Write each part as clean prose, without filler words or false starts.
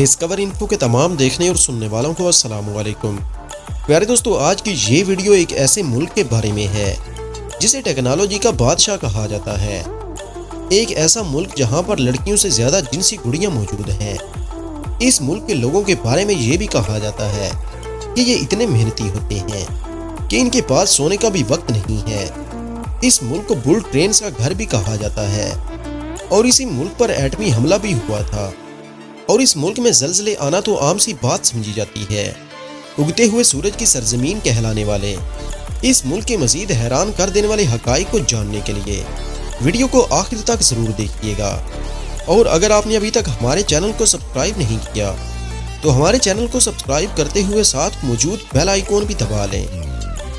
Discover info کے تمام دیکھنے اور سننے والوں کو السلام علیکم۔ پیارے دوستو، آج کی یہ ویڈیو ایک ایسے ملک کے بارے میں ہے جسے ٹیکنالوجی کا بادشاہ کہا جاتا ہے۔ ایک ایسا ملک جہاں پر لڑکیوں سے زیادہ جنسی گڑیاں موجود ہیں۔ اس ملک کے لوگوں کے بارے میں یہ بھی کہا جاتا ہے کہ یہ اتنے محنتی ہوتے ہیں کہ ان کے پاس سونے کا بھی وقت نہیں ہے۔ اس ملک کو بل ٹرینز کا گھر بھی کہا جاتا ہے اور اسی ملک پر ایٹمی حملہ بھی ہوا تھا، اور اس ملک میں زلزلے آنا تو عام سی بات سمجھی جاتی ہے۔ اگتے ہوئے سورج کی سرزمین کہلانے والے اس ملک کے مزید حیران کر دینے والے حقائق کو جاننے کے لیے ویڈیو کو آخر تک ضرور دیکھیے گا، اور اگر آپ نے ابھی تک ہمارے چینل کو سبسکرائب نہیں کیا تو ہمارے چینل کو سبسکرائب کرتے ہوئے ساتھ موجود بیل آئیکن بھی دبا لیں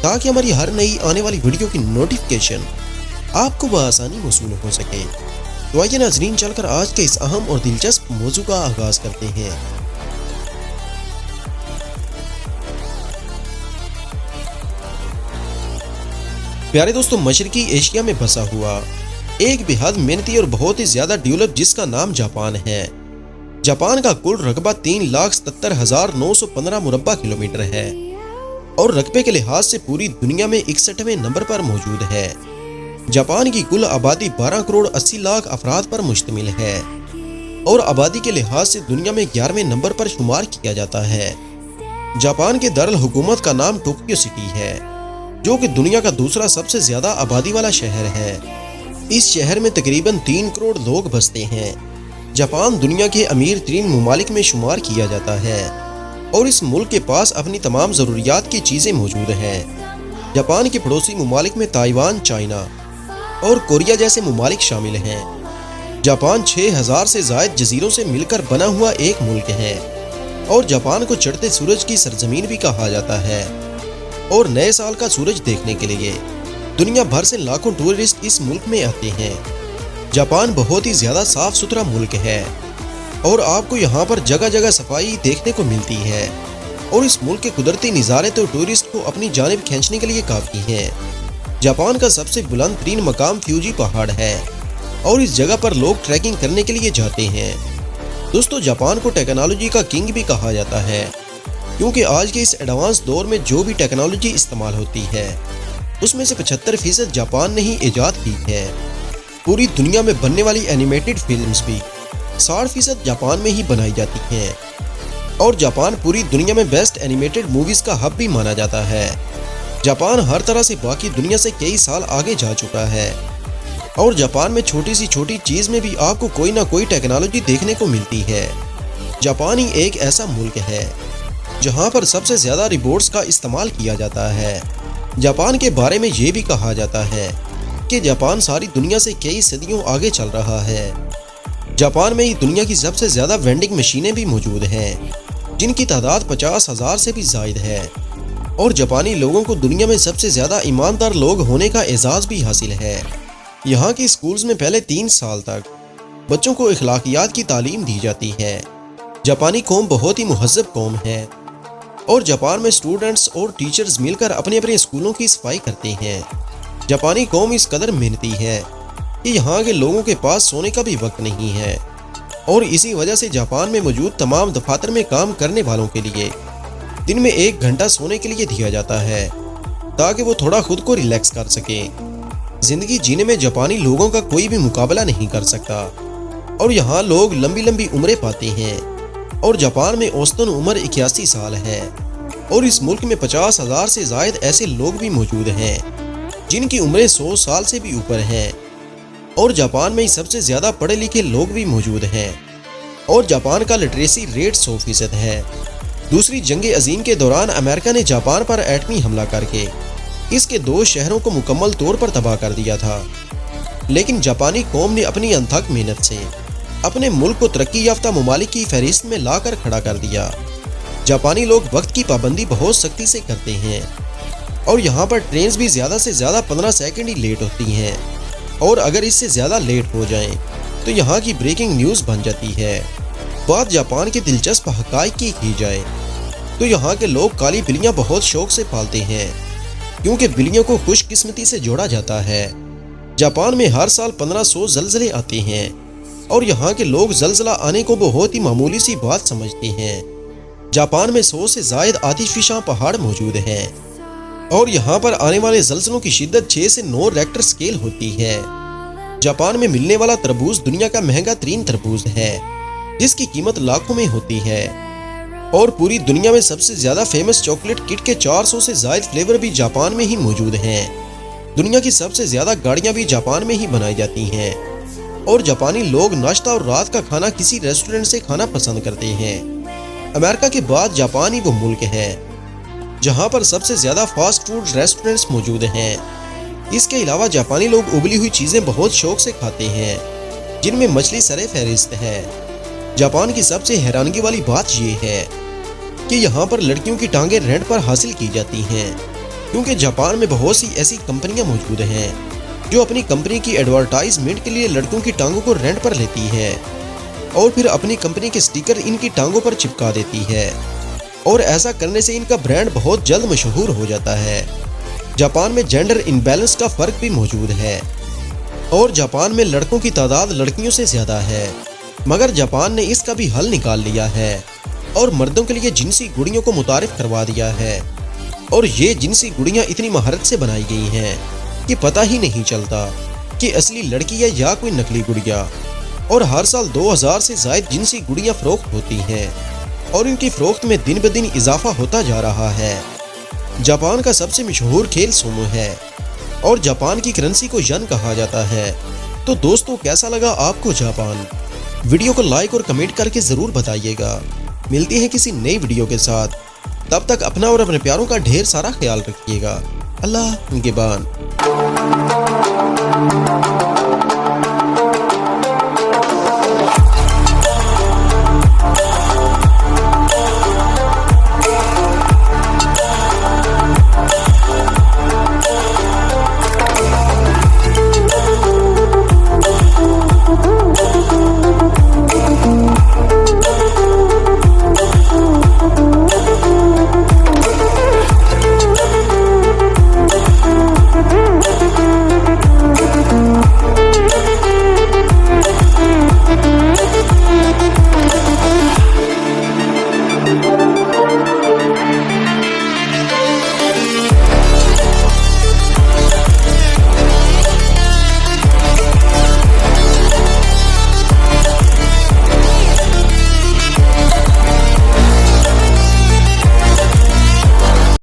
تاکہ ہماری ہر نئی آنے والی ویڈیو کی نوٹیفیکیشن آپ کو بآسانی موصول ہو سکے۔ تو آئیے ناظرین، چل کر آج کے اس اہم اور دلچسپ موضوع کا آغاز کرتے ہیں۔ پیارے دوستو، مشرقی ایشیا میں بسا ہوا ایک بے حد محنتی اور بہت ہی زیادہ ڈیولپ جس کا نام جاپان ہے۔ جاپان کا کل رقبہ 3,77,915 مربع کلومیٹر ہے اور رقبے کے لحاظ سے پوری دنیا میں 61ویں نمبر پر موجود ہے۔ جاپان کی کل آبادی 12 کروڑ 80 لاکھ افراد پر مشتمل ہے اور آبادی کے لحاظ سے دنیا میں 11ویں نمبر پر شمار کیا جاتا ہے۔ جاپان کے دارالحکومت کا نام ٹوکیو سٹی ہے، جو کہ دنیا کا دوسرا سب سے زیادہ آبادی والا شہر ہے۔ اس شہر میں تقریباً 3 کروڑ لوگ بستے ہیں۔ جاپان دنیا کے امیر ترین ممالک میں شمار کیا جاتا ہے اور اس ملک کے پاس اپنی تمام ضروریات کی چیزیں موجود ہیں۔ جاپان کے پڑوسی ممالک میں تائیوان، چائنا اور کوریا جیسے ممالک شامل ہیں۔ جاپان 6,000 سے زائد جزیروں سے مل کر بنا ہوا ایک ملک ہے اور جاپان کو چڑھتے سورج کی سرزمین بھی کہا جاتا ہے، اور نئے سال کا سورج دیکھنے کے لیے دنیا بھر سے لاکھوں ٹورسٹ اس ملک میں آتے ہیں۔ جاپان بہت ہی زیادہ صاف ستھرا ملک ہے اور آپ کو یہاں پر جگہ جگہ صفائی دیکھنے کو ملتی ہے، اور اس ملک کے قدرتی نظارے تو ٹورسٹ کو اپنی جانب کھینچنے کے لیے کافی ہیں۔ جاپان کا سب سے بلند ترین مقام فیوجی پہاڑ ہے اور اس جگہ پر لوگ ٹریکنگ کرنے کے لیے جاتے ہیں۔ دوستو، جاپان کو ٹیکنالوجی کا کنگ بھی کہا جاتا ہے، کیونکہ آج کے اس ایڈوانس دور میں جو بھی ٹیکنالوجی استعمال ہوتی ہے اس میں سے 75% جاپان نے ہی ایجاد کی ہے۔ پوری دنیا میں بننے والی اینیمیٹڈ فلمز بھی 60% جاپان میں ہی بنائی جاتی ہیں، اور جاپان پوری دنیا میں بیسٹ اینیمیٹڈ موویز کا ہب بھی مانا جاتا ہے۔ جاپان ہر طرح سے باقی دنیا سے کئی سال آگے جا چکا ہے، اور جاپان میں چھوٹی سی چھوٹی چیز میں بھی آپ کو کوئی نہ کوئی ٹیکنالوجی دیکھنے کو ملتی ہے۔ جاپان ہی ایک ایسا ملک ہے جہاں پر سب سے زیادہ روبوٹس کا استعمال کیا جاتا ہے۔ جاپان کے بارے میں یہ بھی کہا جاتا ہے کہ جاپان ساری دنیا سے کئی صدیوں آگے چل رہا ہے۔ جاپان میں ہی دنیا کی سب سے زیادہ وینڈنگ مشینیں بھی موجود ہیں، جن کی تعداد 50,000 سے بھی زائد ہے، اور جاپانی لوگوں کو دنیا میں سب سے زیادہ ایماندار لوگ ہونے کا اعزاز بھی حاصل ہے۔ یہاں کے اسکولز میں پہلے 3 سال تک بچوں کو اخلاقیات کی تعلیم دی جاتی ہے۔ جاپانی قوم بہت ہی مہذب قوم ہے، اور جاپان میں اسٹوڈنٹس اور ٹیچرز مل کر اپنے اپنے اسکولوں کی صفائی کرتے ہیں۔ جاپانی قوم اس قدر محنتی ہے کہ یہاں کے لوگوں کے پاس سونے کا بھی وقت نہیں ہے، اور اسی وجہ سے جاپان میں موجود تمام دفاتر میں کام کرنے والوں کے لیے دن میں 1 گھنٹہ سونے کے لیے دیا جاتا ہے تاکہ وہ تھوڑا خود کو ریلیکس کر سکیں۔ زندگی جینے میں جاپانی لوگوں کا کوئی بھی مقابلہ نہیں کر سکتا، اور یہاں لوگ لمبی لمبی عمریں پاتے ہیں، اور جاپان میں اوسطاً عمر 81 سال ہے، اور اس ملک میں 50,000 سے زائد ایسے لوگ بھی موجود ہیں جن کی عمریں 100 سال سے بھی اوپر ہیں، اور جاپان میں سب سے زیادہ پڑھے لکھے لوگ بھی موجود ہیں، اور جاپان کا لٹریسی ریٹ 100% ہے۔ دوسری جنگ عظیم کے دوران امریکہ نے جاپان پر ایٹمی حملہ کر کے اس کے 2 شہروں کو مکمل طور پر تباہ کر دیا تھا، لیکن جاپانی قوم نے اپنی انتھک محنت سے اپنے ملک کو ترقی یافتہ ممالک کی فہرست میں لا کر کھڑا کر دیا۔ جاپانی لوگ وقت کی پابندی بہت سختی سے کرتے ہیں، اور یہاں پر ٹرینز بھی زیادہ سے زیادہ 15 سیکنڈ ہی لیٹ ہوتی ہیں، اور اگر اس سے زیادہ لیٹ ہو جائیں تو یہاں کی بریکنگ نیوز بن جاتی ہے۔ بات جاپان کے دلچسپ حقائق کی جائے تو یہاں کے لوگ کالی بلیاں بہت شوق سے پالتے ہیں، کیونکہ بلیوں کو خوش قسمتی سے جوڑا جاتا ہے۔ جاپان میں ہر سال 1500 زلزلے آتے ہیں، اور یہاں کے لوگ زلزلہ آنے کو بہت ہی معمولی سی بات سمجھتے ہیں۔ جاپان میں 100 سے زائد آتش فشاں پہاڑ موجود ہیں اور یہاں پر آنے والے زلزلوں کی شدت 6 سے 9 ریکٹر سکیل ہوتی ہے۔ جاپان میں ملنے والا تربوز دنیا کا مہنگا ترین تربوز ہے، جس کی قیمت لاکھوں میں ہوتی ہے، اور پوری دنیا میں سب سے زیادہ فیمس چاکلیٹ کٹ کے 400 سے زائد فلیور بھی جاپان میں ہی موجود ہیں۔ دنیا کی سب سے زیادہ گاڑیاں بھی جاپان میں ہی بنائی جاتی ہیں، اور جاپانی لوگ ناشتہ اور رات کا کھانا کسی ریسٹورنٹ سے کھانا پسند کرتے ہیں۔ امریکہ کے بعد جاپان ہی وہ ملک ہے جہاں پر سب سے زیادہ فاسٹ فوڈ ریسٹورنٹس موجود ہیں۔ اس کے علاوہ جاپانی لوگ ابلی ہوئی چیزیں بہت شوق سے کھاتے ہیں، جن میں مچھلی سر فہرست ہے۔ جاپان کی سب سے حیرانگی والی بات یہ ہے کہ یہاں پر لڑکیوں کی ٹانگیں رینٹ پر حاصل کی جاتی ہیں، کیونکہ جاپان میں بہت سی ایسی کمپنیاں موجود ہیں جو اپنی کمپنی کی ایڈورٹائزمنٹ کے لیے لڑکوں کی ٹانگوں کو رینٹ پر لیتی ہے اور پھر اپنی کمپنی کے سٹیکر ان کی ٹانگوں پر چپکا دیتی ہے، اور ایسا کرنے سے ان کا برانڈ بہت جلد مشہور ہو جاتا ہے۔ جاپان میں جینڈر انبیلنس کا فرق بھی موجود ہے، اور جاپان میں لڑکوں کی تعداد لڑکیوں سے زیادہ ہے، مگر جاپان نے اس کا بھی حل نکال لیا ہے اور مردوں کے لیے جنسی گڑیوں کو متعارف کروا دیا ہے، اور یہ جنسی گڑیاں اتنی مہارت سے بنائی گئی ہیں کہ پتہ ہی نہیں چلتا کہ اصلی لڑکی ہے یا کوئی نقلی گڑیا، اور ہر سال 2000 سے زائد جنسی گڑیاں فروخت ہوتی ہیں، اور ان کی فروخت میں دن بدن اضافہ ہوتا جا رہا ہے۔ جاپان کا سب سے مشہور کھیل سومو ہے، اور جاپان کی کرنسی کو ین کہا جاتا ہے۔ تو دوستو، کیسا لگا آپ کو جاپان؟ ویڈیو کو لائک اور کمنٹ کر کے ضرور بتائیے گا۔ ملتے ہیں کسی نئی ویڈیو کے ساتھ، تب تک اپنا اور اپنے پیاروں کا ڈھیر سارا خیال رکھیے گا۔ اللہ نگہبان۔